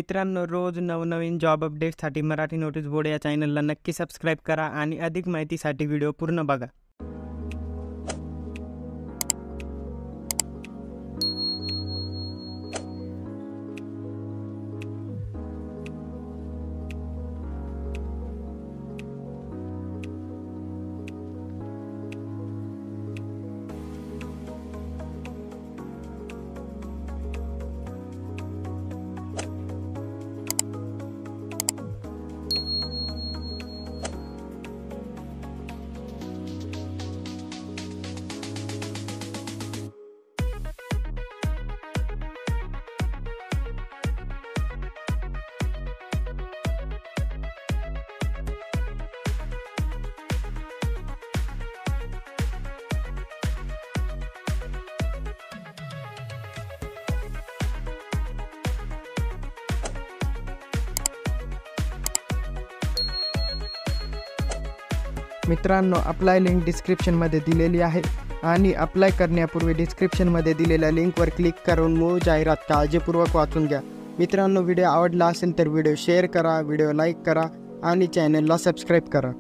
मित्रांनो, रोज नवनवीन जॉब अपडेट्ससाठी मराठी नोटीस बोर्ड या चॅनलला नक्की सबस्क्राईब करा आणि अधिक माहितीसाठी व्हिडिओ पूर्ण बघा. मित्रांनो, अप्लाय लिंक डिस्क्रिप्शनमध्ये दिलेली आहे आणि अप्लाय करण्यापूर्वी डिस्क्रिप्शनमध्ये दिलेल्या लिंकवर क्लिक करून मूळ जाहिरात काळजीपूर्वक वाचून घ्या. मित्रांनो, व्हिडिओ आवडला असेल तर व्हिडिओ शेअर करा, व्हिडिओ लाईक करा आणि चॅनलला सबस्क्राईब करा.